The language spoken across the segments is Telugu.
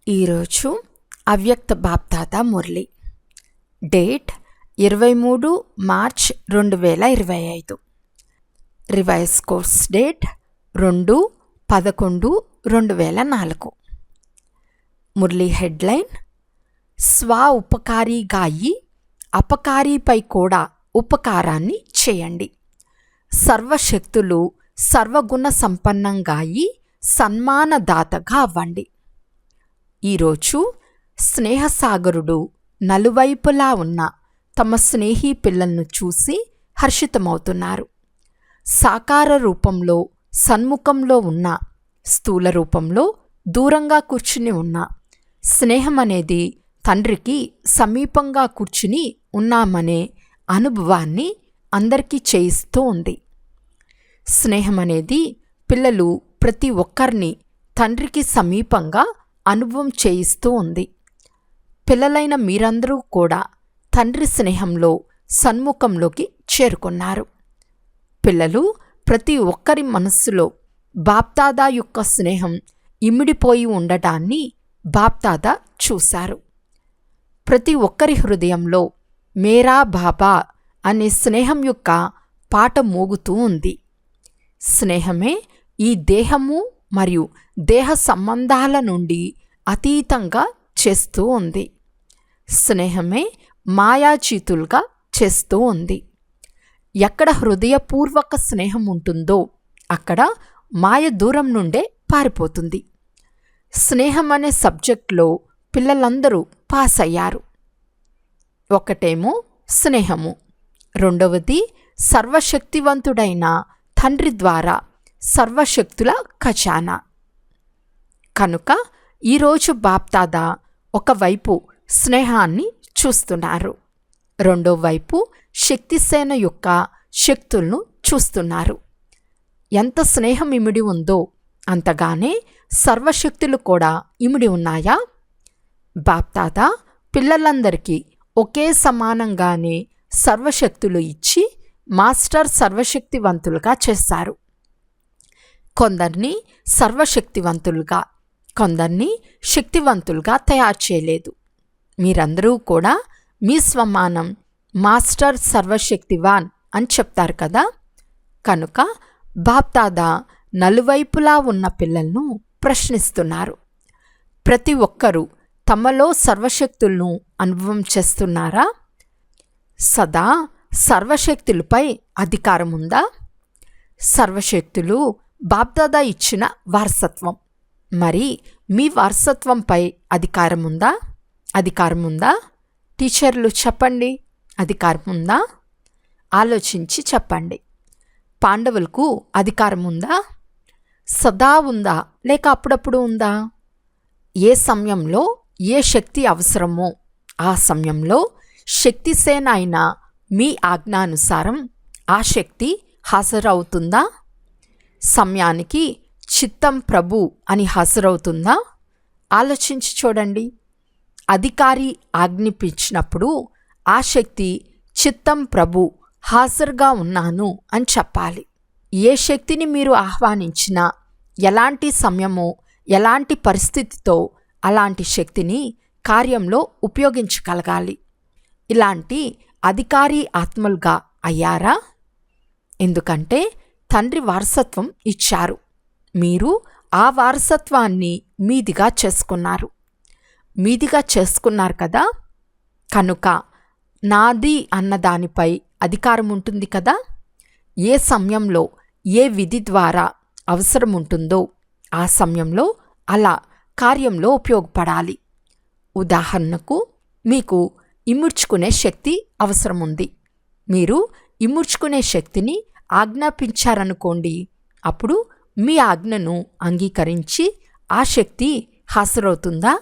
ఈరోజు అవ్యక్త BapDada Murali. Date 23 March 2025. Revise course date 2/11/2004. Murali headline: స్వ ఉపకారిగాయి అపకారిపై కూడా ఉపకారాన్ని చేయండి. సర్వశక్తులు సర్వగుణ సంపన్నంగాయి సన్మానదాతగా అవ్వండి. ఈరోజు స్నేహసాగరుడు నలువైపులా ఉన్న తమ స్నేహీ పిల్లలను చూసి హర్షితమవుతున్నారు. సాకార రూపంలో సన్ముఖంలో ఉన్న, స్థూల రూపంలో దూరంగా కూర్చుని ఉన్న స్నేహం అనేది తండ్రికి సమీపంగా కూర్చుని ఉన్నామనే అనుభవాన్ని అందరికీ చేయిస్తూ ఉంది. స్నేహం అనేది పిల్లలు ప్రతి ఒక్కరిని తండ్రికి సమీపంగా అనుభవం చేయిస్తూ ఉంది. పిల్లలైన మీరందరూ కూడా తండ్రి స్నేహంలో సన్ముఖంలోకి చేరుకున్నారు. పిల్లలు ప్రతి ఒక్కరి మనస్సులో బాప్దాదా యొక్క స్నేహం ఇమిడిపోయి ఉండటాన్ని బాప్దాదా చూశారు. ప్రతి ఒక్కరి హృదయంలో మేరా బాబా అనే స్నేహం యొక్క పాట మోగుతూ ఉంది. స్నేహమే ఈ దేహము మరియు దేహ సంబంధాల నుండి అతీతంగా చేస్తూ ఉంది. స్నేహమే మాయాచీతులుగా చేస్తూ ఉంది. ఎక్కడ హృదయపూర్వక స్నేహం ఉంటుందో అక్కడ మాయ దూరం నుండే పారిపోతుంది. స్నేహం అనే సబ్జెక్ట్లో పిల్లలందరూ పాస్ అయ్యారు. ఒకటేమో స్నేహము, రెండవది సర్వశక్తివంతుడైన తండ్రి ద్వారా సర్వశక్తుల ఖజానా. కనుక ఈరోజు బాప్దాదా ఒకవైపు స్నేహాన్ని చూస్తున్నారు, రెండో వైపు శక్తిసేన యొక్క శక్తులను చూస్తున్నారు. ఎంత స్నేహం ఇమిడి ఉందో అంతగానే సర్వశక్తులు కూడా ఇమిడి ఉన్నాయా? బాప్దాదా పిల్లలందరికీ ఒకే సమానంగానే సర్వశక్తులు ఇచ్చి మాస్టర్ సర్వశక్తివంతులుగా చేస్తారు. కొందరిని సర్వశక్తివంతులుగా, కొందరిని శక్తివంతులుగా తయారు చేయలేదు. మీరందరూ కూడా మీ స్వమానం మాస్టర్ సర్వశక్తివాన్ అని చెప్తారు కదా. కనుక బాప్దాదా నలువైపులా ఉన్న పిల్లలను ప్రశ్నిస్తున్నారు. ప్రతి ఒక్కరూ తమలో సర్వశక్తులను అనుభవం చేస్తున్నారా? సదా సర్వశక్తులపై అధికారం ఉందా? సర్వశక్తులు బాప్దాదా ఇచ్చిన వారసత్వం. మరి మీ వారసత్వంపై అధికారం ఉందా? అధికారం ఉందా? టీచర్లు చెప్పండి, అధికారం ఉందా? ఆలోచించి చెప్పండి. పాండవులకు అధికారం ఉందా? సదా ఉందా లేక అప్పుడప్పుడు ఉందా? ఏ సమయంలో ఏ శక్తి అవసరమో ఆ సమయంలో శక్తిసేన అయిన మీ ఆజ్ఞానుసారం ఆ శక్తి హాజరవుతుందా? సమయానికి చిత్తం ప్రభు అని హాజరవుతుందా? ఆలోచించి చూడండి. అధికారి ఆజ్ఞాపించినప్పుడు ఆ శక్తి చిత్తం ప్రభు హాజరుగా ఉన్నాను అని చెప్పాలి. ఏ శక్తిని మీరు ఆహ్వానించినా, ఎలాంటి సమయమో ఎలాంటి పరిస్థితితో అలాంటి శక్తిని కార్యంలో ఉపయోగించగలగాలి. ఇలాంటి అధికారి ఆత్మలుగా అయ్యారా? ఎందుకంటే తండ్రి వారసత్వం ఇచ్చారు. మీరు ఆ వారసత్వాన్ని మీదిగా చేసుకున్నారు. మీదిగా చేసుకున్నారు కదా. కనుక నాది అన్నదానిపై అధికారం ఉంటుంది కదా. ఏ సమయంలో ఏ విధి ద్వారా అవసరం ఉంటుందో ఆ సమయంలో అలా కార్యంలో ఉపయోగపడాలి. ఉదాహరణకు మీకు ఇముడ్చుకునే శక్తి అవసరం ఉంది. మీరు ఇముడ్చుకునే శక్తిని ఆజ్ఞాపించారనుకోండి. అప్పుడు మీ ఆజ్ఞను అంగీకరించి ఆ శక్తి హాజరవుతుందా?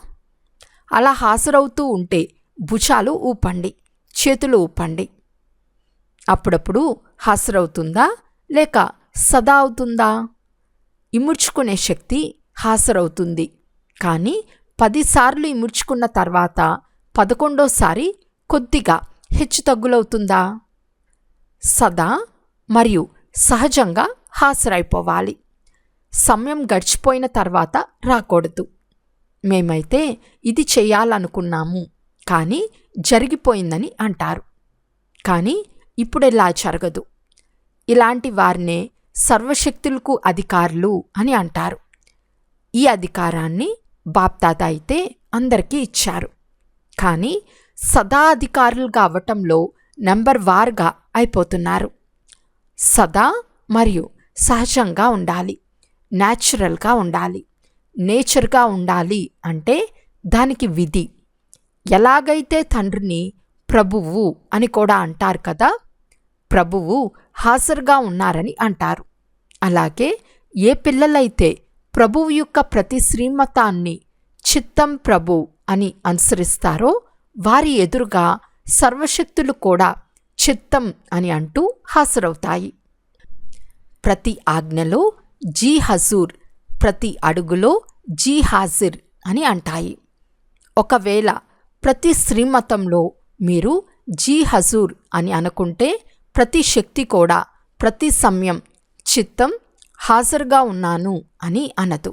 అలా హాజరవుతూ ఉంటే భుజాలు ఊపండి, చేతులు ఊపండి. అప్పుడప్పుడు హాజరవుతుందా లేక సదా అవుతుందా? ఇముడ్చుకునే శక్తి హాజరవుతుంది. కానీ 10 సార్లు ఇముడ్చుకున్న తర్వాత 11వ కొద్దిగా హెచ్చుతగ్గులవుతుందా? సదా మరియు సహజంగా హాజరైపోవాలి. సమయం గడిచిపోయిన తర్వాత రాకూడదు. మేమైతే ఇది చేయాలనుకున్నాము కానీ జరిగిపోయిందని అంటారు. కానీ ఇప్పుడెలా జరగదు. ఇలాంటి వారినే సర్వశక్తులకు అధికారులు అని అంటారు. ఈ అధికారాన్ని బాప్దాదా అయితే అందరికీ ఇచ్చారు. కానీ సదా అధికారులుగా అవ్వటంలో నెంబర్ వార్గా అయిపోతున్నారు. సదా మరియు సహజంగా ఉండాలి, న్యాచురల్గా ఉండాలి. నేచర్గా ఉండాలి అంటే దానికి విధి. ఎలాగైతే తండ్రిని ప్రభువు అని కూడా అంటారు కదా, ప్రభువు హాజరుగా ఉన్నారని అంటారు. అలాగే ఏ పిల్లలైతే ప్రభువు యొక్క ప్రతి శ్రీమతాన్ని చిత్తం ప్రభు అని అనుసరిస్తారో వారి ఎదురుగా సర్వశక్తులు కూడా చిత్తం అని అంటూ హాజరవుతాయి. ప్రతి ఆజ్ఞలో జీ హజూర్, ప్రతి అడుగులో జీ హాజిర్ అని అంటాయి. ఒకవేళ ప్రతి శ్రీమతంలో మీరు జీ హజూర్ అని అనుకుంటే ప్రతి శక్తి కూడా ప్రతి సమయం చిత్తం హాజరుగా ఉన్నాను అని అనదు.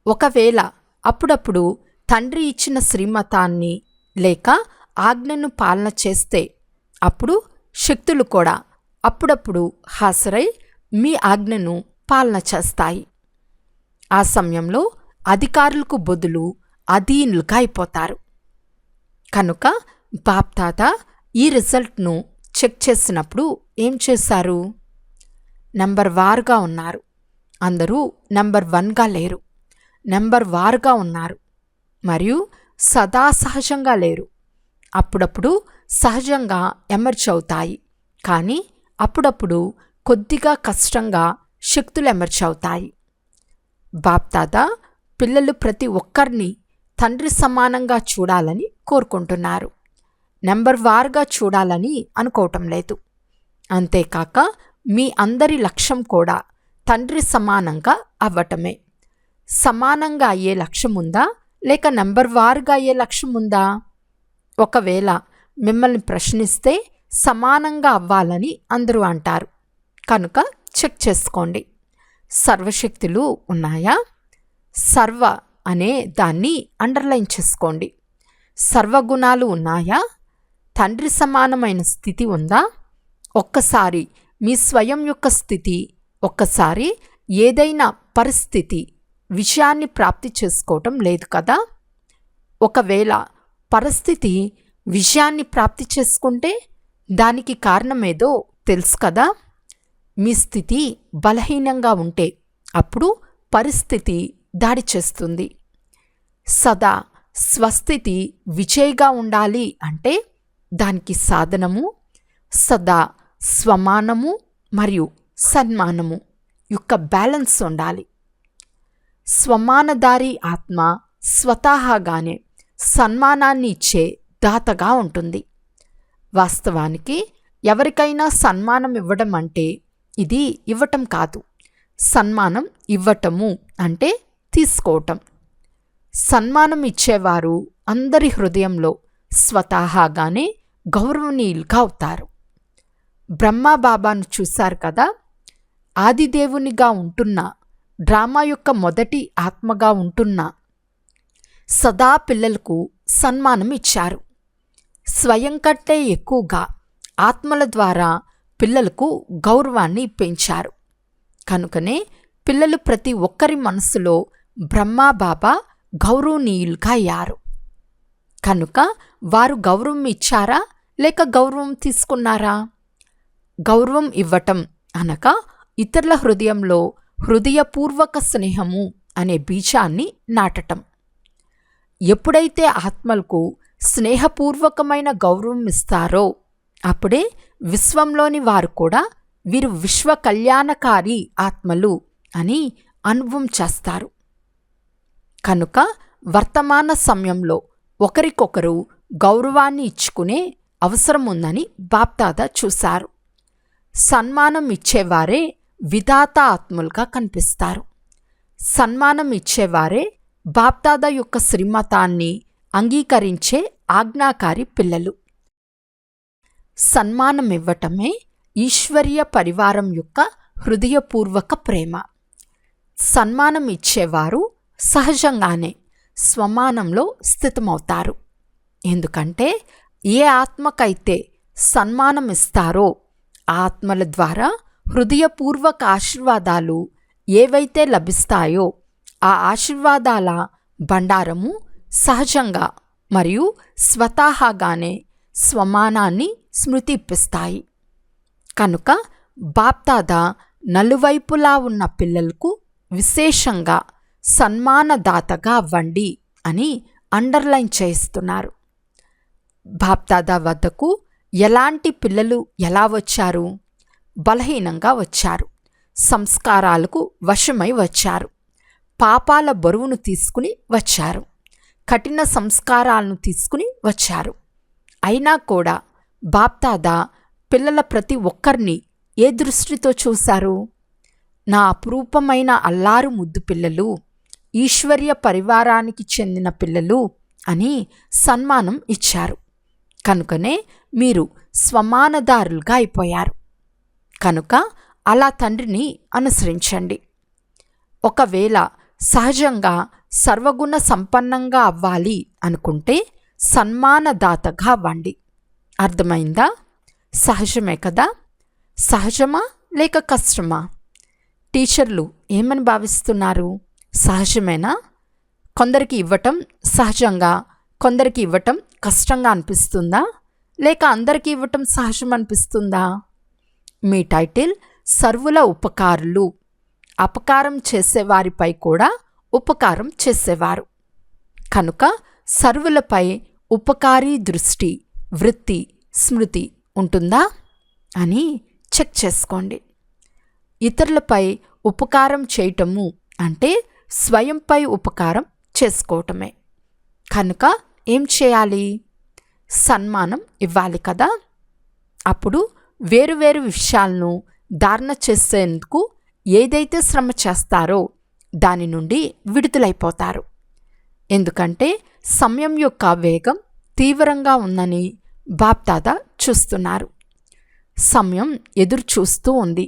ఒకవేళ అప్పుడప్పుడు తండ్రి ఇచ్చిన శ్రీమతాన్ని లేక ఆజ్ఞను పాలన చేస్తే అప్పుడు శక్తులు కూడా అప్పుడప్పుడు హాజరై మీ ఆజ్ఞను పాలన చేస్తాయి. ఆ సమయంలో అధికారులకు బదులు అధీనులుగా అయిపోతారు. కనుక బాప్దాదా ఈ రిజల్ట్ను చెక్ చేసినప్పుడు ఏం చేశారు? నెంబర్ వారుగా ఉన్నారు. అందరూ నెంబర్ 1గా లేరు, నెంబర్ వారుగా ఉన్నారు. మరియు సదా సహజంగా లేరు. అప్పుడప్పుడు సహజంగా ఎమర్జ్ అవుతాయి, కానీ అప్పుడప్పుడు కొద్దిగా కష్టంగా శక్తులు ఎమర్జ్ అవుతాయి. బాప్దాదా పిల్లలు ప్రతి ఒక్కరిని తండ్రి సమానంగా చూడాలని కోరుకుంటున్నారు. నెంబర్ వారుగా చూడాలని అనుకోవటం లేదు. అంతేకాక మీ అందరి లక్ష్యం కూడా తండ్రి సమానంగా అవ్వటమే. సమానంగా అయ్యే లక్ష్యం ఉందా లేక నెంబర్ వారుగా అయ్యే లక్ష్యం ఉందా? ఒకవేళ మిమ్మల్ని ప్రశ్నిస్తే సమానంగా అవ్వాలని అందరూ అంటారు. కనుక చెక్ చేసుకోండి. సర్వశక్తులు ఉన్నాయా? సర్వ అనే దాన్ని అండర్లైన్ చేసుకోండి. సర్వగుణాలు ఉన్నాయా? తండ్రి సమానమైన స్థితి ఉందా? ఒక్కసారి మీ స్వయం యొక్క స్థితి, ఒక్కసారి ఏదైనా పరిస్థితి విషయాన్ని ప్రాప్తి చేసుకోవటం లేదు కదా. ఒకవేళ పరిస్థితి విషయాన్ని ప్రాప్తి చేసుకుంటే దానికి కారణమేదో తెలుసు కదా. మీ స్థితి బలహీనంగా ఉంటే అప్పుడు పరిస్థితి దాడి చేస్తుంది. సదా స్వస్థితి విజయ్గా ఉండాలి అంటే దానికి సాధనము సదా స్వమానము మరియు సన్మానము యొక్క బ్యాలెన్స్ ఉండాలి. స్వమానదారి ఆత్మ స్వతహాగానే సన్మానాన్ని ఇచ్చే దాతగా ఉంటుంది. వాస్తవానికి ఎవరికైనా సన్మానం ఇవ్వడం అంటే ఇది ఇవ్వటం కాదు. సన్మానం ఇవ్వటము అంటే తీసుకోవటం. సన్మానం ఇచ్చేవారు అందరి హృదయంలో స్వతహాగానే గౌరవనీయులుగా అవుతారు. బ్రహ్మబాబాను చూశారు కదా. ఆదిదేవునిగా ఉంటున్న, డ్రామా యొక్క మొదటి ఆత్మగా ఉంటున్న సదా పిల్లలకు సన్మానం ఇచ్చారు. స్వయం కంటే ఎక్కువగా ఆత్మల ద్వారా పిల్లలకు గౌరవాన్ని పెంచారు. కనుకనే పిల్లలు ప్రతి ఒక్కరి మనసులో బ్రహ్మబాబా గౌరవనీయులుగా అయ్యారు. కనుక వారు గౌరవం ఇచ్చారా లేక గౌరవం తీసుకున్నారా? గౌరవం ఇవ్వటం అనగా ఇతరుల హృదయంలో హృదయపూర్వక స్నేహము అనే బీజాన్ని నాటటం. ఎప్పుడైతే ఆత్మలకు స్నేహపూర్వకమైన గౌరవం ఇస్తారో అప్పుడే విశ్వంలోని వారు కూడా వీరు విశ్వ కళ్యాణకారి ఆత్మలు అని అనుభవం చేస్తారు. కనుక వర్తమాన సమయంలో ఒకరికొకరు గౌరవాన్ని ఇచ్చుకునే అవసరం ఉందని బాప్దాదా చూశారు. సన్మానం ఇచ్చేవారే విధాత ఆత్మలుగా కనిపిస్తారు. సన్మానం ఇచ్చేవారే బాప్దాదా యొక్క శ్రీమతాన్ని అంగీకరించే ఆజ్ఞాకారి పిల్లలు. సన్మానం ఇవ్వటమే ఈశ్వరీయ పరివారం యొక్క హృదయపూర్వక ప్రేమ. సన్మానం ఇచ్చేవారు సహజంగానే స్వమానంలో స్థితమవుతారు. ఎందుకంటే ఏ ఆత్మకైతే సన్మానం ఇస్తారో ఆ ఆత్మల ద్వారా హృదయపూర్వక ఆశీర్వాదాలు ఏవైతే లభిస్తాయో ఆ ఆశీర్వాదాల భండారము సహజంగా మరియు స్వతహాగానే స్వమానాన్ని స్మృతిప్పిస్తాయి. కనుక బాప్దాదా నలువైపులా ఉన్న పిల్లలకు విశేషంగా సన్మానదాతగా అవ్వండి అని అండర్లైన్ చేస్తున్నారు. బాప్దాదా వద్దకు ఎలాంటి పిల్లలు ఎలా వచ్చారు? బలహీనంగా వచ్చారు, సంస్కారాలకు వశమై వచ్చారు, పాపాల బరువును తీసుకుని వచ్చారు, కఠిన సంస్కారాలను తీసుకుని వచ్చారు. అయినా కూడా బాప్దాదా పిల్లల ప్రతి ఒక్కరిని ఏ దృష్టితో చూశారు? నా అపురూపమైన అల్లారు ముద్దు పిల్లలు, ఈశ్వర్య పరివారానికి చెందిన పిల్లలు అని సన్మానం ఇచ్చారు. కనుకనే మీరు స్వమానదారులుగా అయిపోయారు. కనుక అలా తండ్రిని అనుసరించండి. ఒకవేళ సహజంగా సర్వగుణ సంపన్నంగా అవ్వాలి అనుకుంటే సన్మానదాతగా అవ్వండి. అర్థమైందా? సహజమే కదా? సహజమా లేక కష్టమా? టీచర్లు ఏమని భావిస్తున్నారు? సహజమేనా? కొందరికి ఇవ్వటం సహజంగా, కొందరికి ఇవ్వటం కష్టంగా అనిపిస్తుందా? లేక అందరికీ ఇవ్వటం సహజం అనిపిస్తుందా? మీ టైటిల్ సర్వుల ఉపకారులు. అపకారం చేసేవారిపై కూడా ఉపకారం చేసేవారు. కనుక సర్వులపై ఉపకారీ దృష్టి, వృత్తి, స్మృతి ఉంటుందా అని చెక్ చేసుకోండి. ఇతరులపై ఉపకారం చేయటము అంటే స్వయంపై ఉపకారం చేసుకోవటమే. కనుక ఏం చేయాలి? సన్మానం ఇవ్వాలి కదా. అప్పుడు వేరువేరు విషయాలను ధారణ చేసేందుకు ఏదైతే శ్రమ చేస్తారో దాని నుండి విడుదలైపోతారు. ఎందుకంటే సమయం యొక్క వేగం తీవ్రంగా ఉందని బాప్దాదా చూస్తున్నారు. సమయం ఎదురు చూస్తూ ఉంది.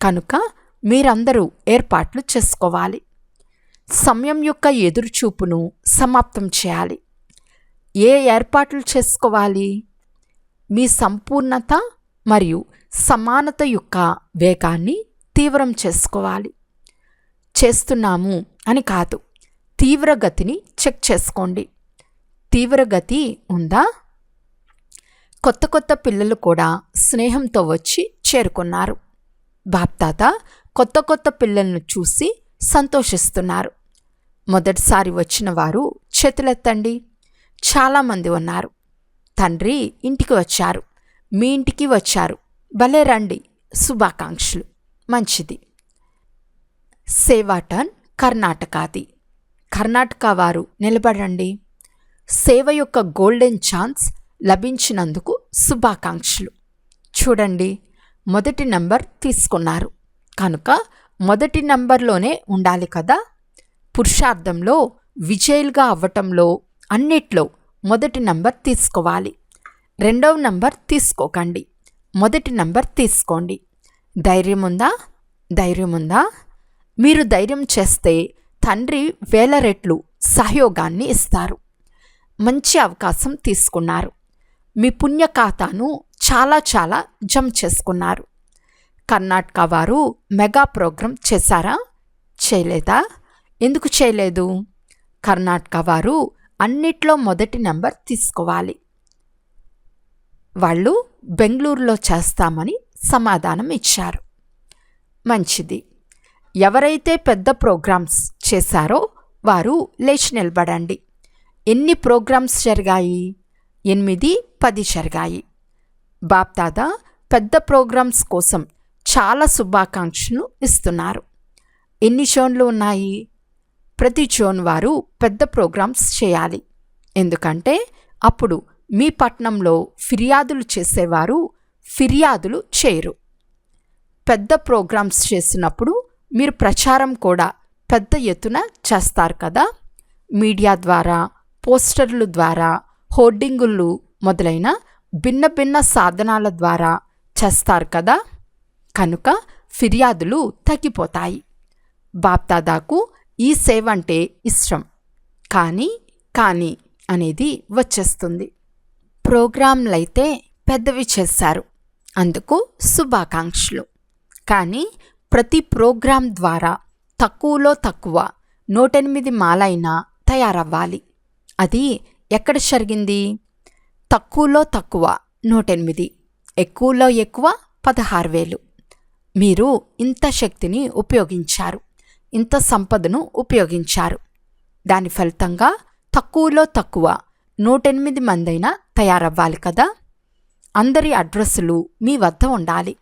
కనుక మీరందరూ ఏర్పాట్లు చేసుకోవాలి. సమయం యొక్క ఎదురుచూపును సమాప్తం చేయాలి. ఏ ఏర్పాట్లు చేసుకోవాలి? మీ సంపూర్ణత మరియు సమానత యొక్క వేగాన్ని తీవ్రం చేసుకోవాలి. చేస్తున్నాము అని కాదు, తీవ్రగతిని చెక్ చేసుకోండి. తీవ్రగతి ఉందా? కొత్త కొత్త పిల్లలు కూడా స్నేహంతో వచ్చి చేరుకున్నారు. బాప్దాదా కొత్త కొత్త పిల్లలను చూసి సంతోషిస్తున్నారు. మొదటిసారి వచ్చిన వారు చేతులెత్తండి. చాలామంది ఉన్నారు. తండ్రి ఇంటికి వచ్చారు, మీ ఇంటికి వచ్చారు, భలే రండి, శుభాకాంక్షలు, మంచిది. సేవా టర్న్ కర్ణాటకది. కర్ణాటక వారు నిలబడండి. సేవ యొక్క గోల్డెన్ ఛాన్స్ లభించినందుకు శుభాకాంక్షలు. చూడండి, మొదటి నంబర్ తీసుకున్నారు. కనుక మొదటి నంబర్లోనే ఉండాలి కదా. పురుషార్థంలో విజయులుగా అవ్వటంలో అన్నిట్లో మొదటి నంబర్ తీసుకోవాలి. రెండవ నంబర్ తీసుకోకండి, మొదటి నంబర్ తీసుకోండి. ధైర్యం ఉందా? ధైర్యం ఉందా? మీరు ధైర్యం చేస్తే తండ్రి వేల రెట్లు సహయోగాన్ని ఇస్తారు. మంచి అవకాశం తీసుకున్నారు. మీ పుణ్య ఖాతాను చాలా చాలా జమ చేసుకున్నారు. కర్ణాటక వారు మెగా ప్రోగ్రాం చేశారా? చేయలేదా? ఎందుకు చేయలేదు? కర్ణాటక వారు అన్నిట్లో మొదటి నెంబర్ తీసుకోవాలి. వాళ్ళు బెంగళూరులో చేస్తామని సమాధానం ఇచ్చారు. మంచిది. ఎవరైతే పెద్ద ప్రోగ్రామ్స్ చేశారో వారు లేచి నిలబడండి. ఎన్ని ప్రోగ్రామ్స్ జరిగాయి? 8, 10 జరిగాయి. బాప్దాదా పెద్ద ప్రోగ్రామ్స్ కోసం చాలా శుభాకాంక్షలు ఇస్తున్నారు. ఎన్ని జోన్లు ఉన్నాయి? ప్రతి జోన్ వారు పెద్ద ప్రోగ్రామ్స్ చేయాలి. ఎందుకంటే అప్పుడు మీ పట్టణంలో ఫిర్యాదులు చేసేవారు ఫిర్యాదులు చేయరు. పెద్ద ప్రోగ్రామ్స్ చేసినప్పుడు మీరు ప్రచారం కూడా పెద్ద ఎత్తున చేస్తారు కదా. మీడియా ద్వారా, పోస్టర్లు ద్వారా, హోర్డింగులు మొదలైన భిన్న భిన్న సాధనాల ద్వారా చేస్తారు కదా. కనుక ఫిర్యాదులు తగ్గిపోతాయి. బాప్దాదాకు ఈ సేవ అంటే ఇష్టం. కానీ అనేది వచ్చేస్తుంది. ప్రోగ్రాంలైతే పెద్దవి చేశారు, అందుకు శుభాకాంక్షలు. కానీ ప్రతి ప్రోగ్రాం ద్వారా తక్కువలో తక్కువ 108 మాలైనా తయారవ్వాలి. అది ఎక్కడ జరిగింది? తక్కువలో తక్కువ 108, ఎక్కువలో ఎక్కువ 16,000. మీరు ఇంత శక్తిని ఉపయోగించారు, ఇంత సంపదను ఉపయోగించారు. దాని ఫలితంగా తక్కువలో తక్కువ 108 మందైనా తయారవ్వాలి కదా. అందరి అడ్రస్సులు మీ వద్ద ఉండాలి.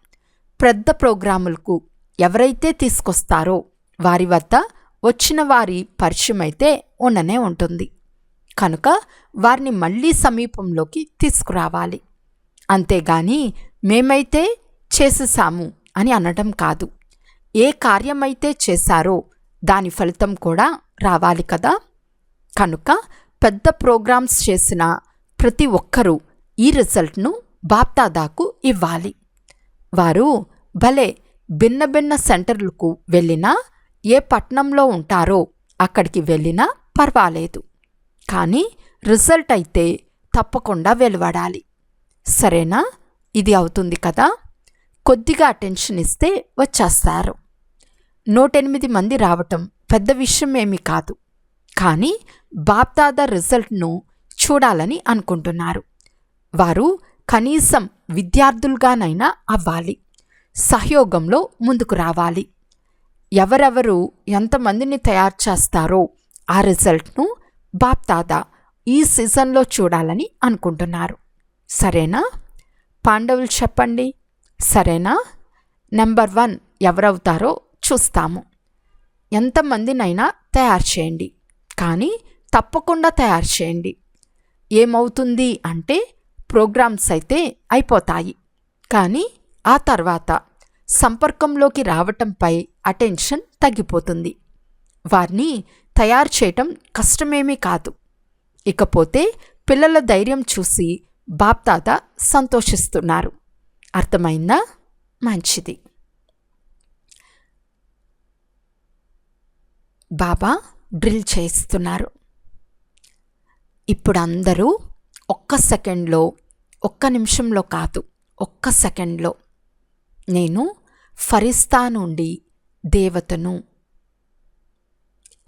పెద్ద ప్రోగ్రాములకు ఎవరైతే తీసుకొస్తారో వారి వద్ద వచ్చిన వారి పరిచయం అయితే ఉండనే ఉంటుంది. కనుక వారిని మళ్ళీ సమీపంలోకి తీసుకురావాలి. అంతేగాని మేమైతే చేసేసాము అని అనడం కాదు. ఏ కార్యమైతే చేశారో దాని ఫలితం కూడా రావాలి కదా. కనుక పెద్ద ప్రోగ్రామ్స్ చేసిన ప్రతి ఒక్కరూ ఈ రిజల్ట్ను బాప్దాదాకు ఇవ్వాలి. వారు భలే భిన్న భిన్న సెంటర్లకు వెళ్ళినా, ఏ పట్టణంలో ఉంటారో అక్కడికి వెళ్ళినా పర్వాలేదు. కానీ రిజల్ట్ అయితే తప్పకుండా వెలువడాలి. సరేనా? ఇది అవుతుంది కదా. కొద్దిగా అటెన్షన్ ఇస్తే వచ్చేస్తారు. 108 మంది రావటం పెద్ద విషయం ఏమీ కాదు. కానీ బాప్దాదా రిజల్ట్ను చూడాలని అనుకుంటున్నారు. వారు కనీసం విద్యార్థులుగానైనా అవ్వాలి. సహయోగంలో ముందుకు రావాలి. ఎవరెవరు ఎంతమందిని తయారు చేస్తారో ఆ రిజల్ట్ను బాప్దాదా ఈ సీజన్లో చూడాలని అనుకుంటున్నారు. సరేనా? పాండవులు చెప్పండి. సరేనా? నెంబర్ 1 ఎవరవుతారో చూస్తాము. ఎంతమందినైనా తయారు చేయండి, కానీ తప్పకుండా తయారు చేయండి. ఏమవుతుంది అంటే ప్రోగ్రామ్స్ అయితే అయిపోతాయి, కానీ ఆ తర్వాత సంపర్కంలోకి రావటంపై అటెన్షన్ తగ్గిపోతుంది. వారిని తయారు చేయటం కష్టమేమీ కాదు. ఇకపోతే పిల్లల ధైర్యం చూసి బాప్దాదా సంతోషిస్తున్నారు. అర్థమైందా? మంచిది. బాబా డ్రిల్ చేస్తున్నారు. ఇప్పుడు అందరూ ఒక్క సెకండ్లో, ఒక్క నిమిషంలో కాదు, ఒక్క సెకండ్లో నేను ఫరిస్తా నుండి దేవతను,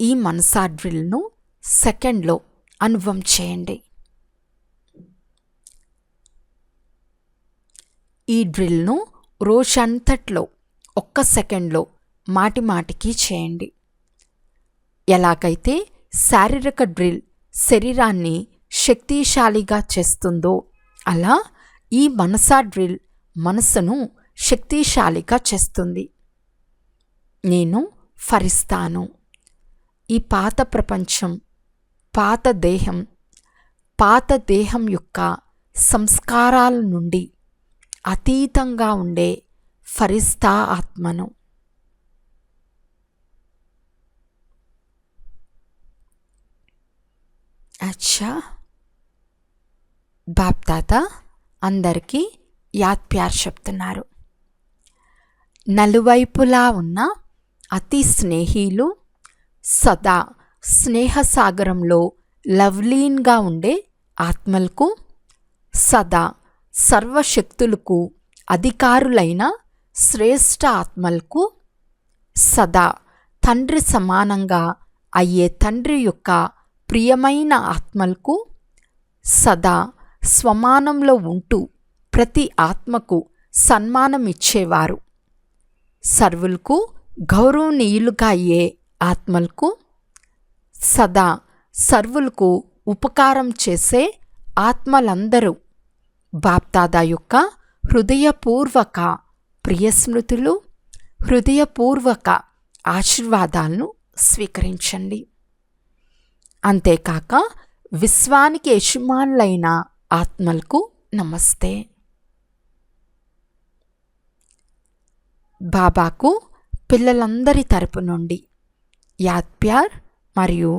ఈ మనసా డ్రిల్ను సెకండ్లో అనుభవం చేయండి. ఈ డ్రిల్ను రోజంతట్లో ఒక్క సెకండ్లో మాటి మాటికి చేయండి. ఎలాగైతే శారీరక డ్రిల్ శరీరాన్ని శక్తిశాలిగా చేస్తుందో, అలా ఈ మనసా డ్రిల్ మనసును శక్తిశాలిగా చేస్తుంది. నేను ఫరిస్తాను. ఈ పాత ప్రపంచం, పాత దేహం యొక్క సంస్కారాల నుండి అతీతంగా ఉండే ఫరిస్తా ఆత్మను. అచ్చా, బాప్దాదా అందరికీ యాద్ ప్యార్ చెప్తున్నారు. నలువైపులా ఉన్న అతి స్నేహీలు, సదా స్నేహసాగరంలో లవ్లీన్గా ఉండే ఆత్మలకు, సదా సర్వశక్తులకు అధికారులైన శ్రేష్ఠ ఆత్మలకు, సదా తండ్రి సమానంగా అయ్యే తండ్రి యొక్క ప్రియమైన ఆత్మలకు, సదా స్వమానంలో ఉంటూ ప్రతి ఆత్మకు సన్మానం ఇచ్చేవారు, సర్వులకు గౌరవనీయులుగా అయ్యే ఆత్మలకు, సదా సర్వులకు ఉపకారం చేసే ఆత్మలందరూ బాప్దాదా యొక్క హృదయపూర్వక ప్రియస్మృతులు, హృదయపూర్వక ఆశీర్వాదాలను స్వీకరించండి. అంతేకాక విశ్వానికి యజమానులైన ఆత్మలకు నమస్తే. బాబాకు పిల్లలందరి తరపు నుండి యాద్ ప్యార్ మరియు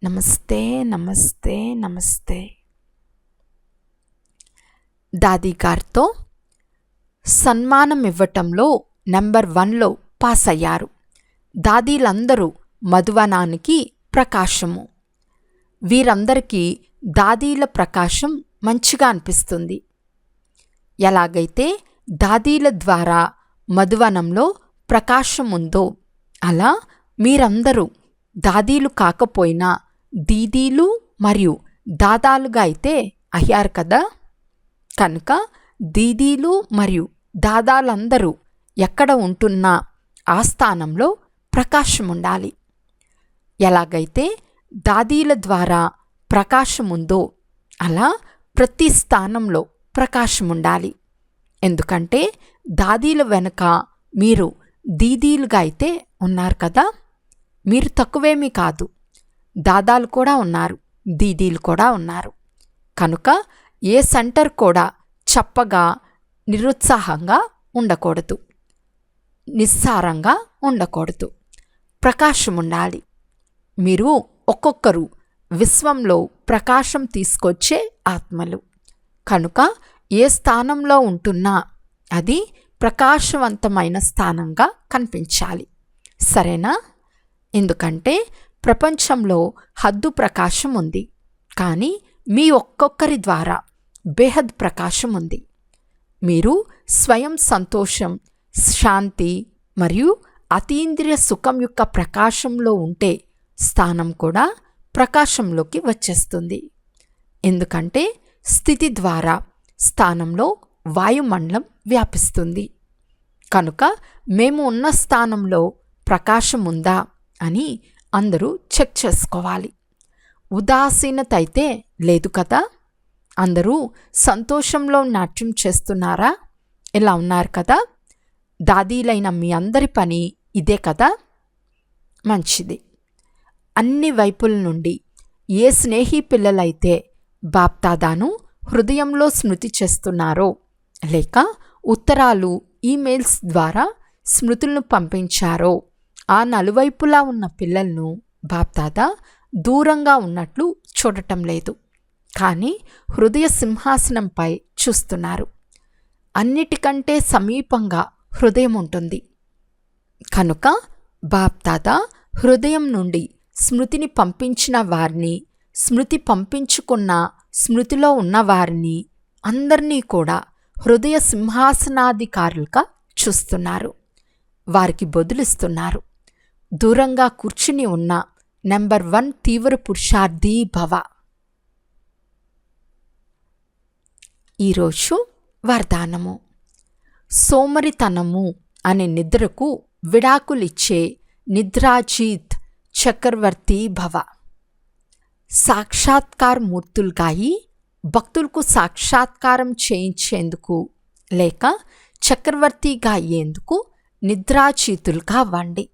నమస్తే నమస్తే నమస్తే. దాదీ గారితో సన్మానం ఇవ్వటంలో నెంబర్ 1లో పాస్ అయ్యారు. దాదీలందరూ మధువనానికి ప్రకాశము. వీరందరికీ దాదీల ప్రకాశం మంచిగా అనిపిస్తుంది. ఎలాగైతే దాదీల ద్వారా మధువనంలో ప్రకాశం ఉందో అలా మీరందరూ దాదీలు కాకపోయినా దీదీలు మరియు దాదాలుగా అయితే అయ్యారు కదా. కనుక దీదీలు మరియు దాదాలందరూ ఎక్కడ ఉంటున్నా ఆ స్థానంలో ప్రకాశం ఉండాలి. ఎలాగైతే దాదీల ద్వారా ప్రకాశం ఉందో అలా ప్రతి స్థానంలో ప్రకాశం ఉండాలి. ఎందుకంటే దాదీల వెనుక మీరు దీదీలుగా అయితే ఉన్నారు కదా. మీరు తక్కువేమీ కాదు, దాదాలు కూడా ఉన్నారు, దీదీలు కూడా ఉన్నారు. కనుక ఏ సెంటర్ కూడా చప్పగా నిరుత్సాహంగా ఉండకూడదు, నిస్సారంగా ఉండకూడదు. ప్రకాశం ఉండాలి. మీరు ఒక్కొక్కరు విశ్వంలో ప్రకాశం తీసుకొచ్చే ఆత్మలు. కనుక ఏ స్థానంలో ఉంటున్నా అది ప్రకాశవంతమైన స్థానంగా కనిపించాలి. సరేనా? ఎందుకంటే ప్రపంచంలో హద్దు ప్రకాశం ఉంది, కానీ మీ ఒక్కొక్కరి ద్వారా బేహద్ ప్రకాశం ఉంది. మీరు స్వయం సంతోషం, శాంతి మరియు అతీంద్రియ సుఖం యొక్క ప్రకాశంలో ఉంటే స్థానం కూడా ప్రకాశంలోకి వచ్చేస్తుంది. ఎందుకంటే స్థితి ద్వారా స్థానంలో వాయుమండలం వ్యాపిస్తుంది. కనుక మేము ఉన్న స్థానంలో ప్రకాశం ఉందా అని అందరూ చెక్ చేసుకోవాలి. ఉదాసీనత అయితే లేదు కదా. అందరూ సంతోషంలో నాట్యం చేస్తున్నారా? ఇలా ఉన్నారు కదా. దాదీలైన మీ అందరి పని ఇదే కదా. మంచిది. అన్ని వైపుల నుండి ఏ స్నేహీ పిల్లలైతే బాప్దాదాను హృదయంలో స్మృతి చేస్తున్నారో లేక ఉత్తరాలు, ఈమెయిల్స్ ద్వారా స్మృతులను పంపించారో ఆ నలువైపులా ఉన్న పిల్లలను బాప్దాదా దూరంగా ఉన్నట్లు చూడటం లేదు, కానీ హృదయ సింహాసనంపై చూస్తున్నారు. అన్నిటికంటే సమీపంగా హృదయం ఉంటుంది. కనుక బాప్దాదా హృదయం నుండి స్మృతిని పంపించిన వారిని, స్మృతి పంపించుకున్న స్మృతిలో ఉన్నవారిని అందరినీ కూడా హృదయ సింహాసనాధికారులుగా చూస్తున్నారు. వారికి బదులిస్తున్నారు. దూరంగా కూర్చుని ఉన్న నెంబర్ 1 తీవ్ర పురుషార్థి భవ. ఈరోజు వరదానము. సోమరితనము అనే నిద్రకు విడాకులిచ్చే నిద్రాజీత్ చక్రవర్తి భవ. సాక్షాత్కార మూర్తులుగాయి భక్తులకు సాక్షాత్కారం చేయించేందుకు లేక చక్రవర్తిగా అయ్యేందుకు నిద్రాచీతులుగా అవ్వండి.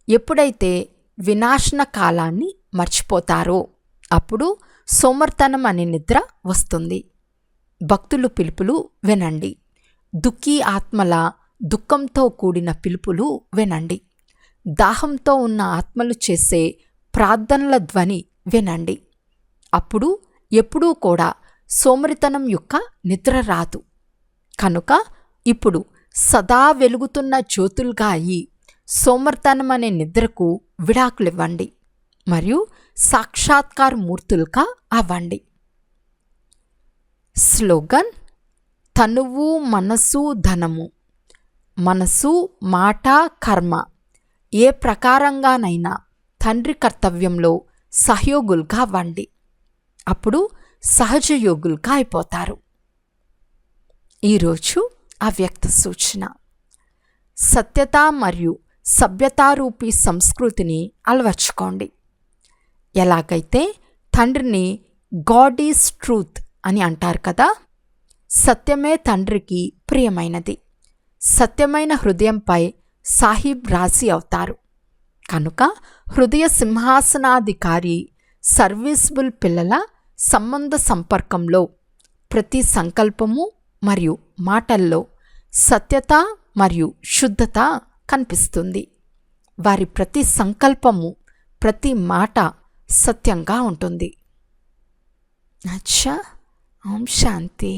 ఎప్పుడైతే వినాశన కాలాన్ని మర్చిపోతారో అప్పుడు సోమర్తనం అనే నిద్ర వస్తుంది. భక్తులు పిలుపులు వినండి. దుఃఖీ ఆత్మల దుఃఖంతో కూడిన పిలుపులు వినండి. దాహంతో ఉన్న ఆత్మలు చేసే ప్రార్థనల ధ్వని వినండి. అప్పుడు ఎప్పుడూ కూడా సోమరితనం యొక్క నిద్ర రాదు. కనుక ఇప్పుడు సదా వెలుగుతున్న జ్యోతులుగా అయి సోమర్తనం అనే నిద్రకు విడాకులివ్వండి మరియు సాక్షాత్కార మూర్తులుగా అవ్వండి. స్లోగన్: తనువు, మనసు, ధనము. మనసు, మాట, కర్మ ఏ ప్రకారంగానైనా తండ్రి కర్తవ్యంలో సహయోగులుగా అవ్వండి. అప్పుడు సహజయోగులుగా అయిపోతారు. ఈరోజు అవ్యక్త సూచన. సత్యత మరియు సభ్యతారూపీ సంస్కృతిని అలవర్చుకోండి. ఎలాగైతే తండ్రిని గాడ్ ఈజ్ ట్రూత్ అని అంటారు కదా, సత్యమే తండ్రికి ప్రియమైనది. సత్యమైన హృదయంపై సాహిబ్ రాజీ అవుతారు. కనుక హృదయ సింహాసనాధికారి సర్వీసబుల్ పిల్లల సంబంధ సంపర్కంలో ప్రతి సంకల్పము మరియు మాటల్లో సత్యత మరియు శుద్ధత కనిపిస్తుంది. వారి ప్రతి సంకల్పము, ప్రతి మాట సత్యంగా ఉంటుంది. అచ్చా. ఓం శాంతి.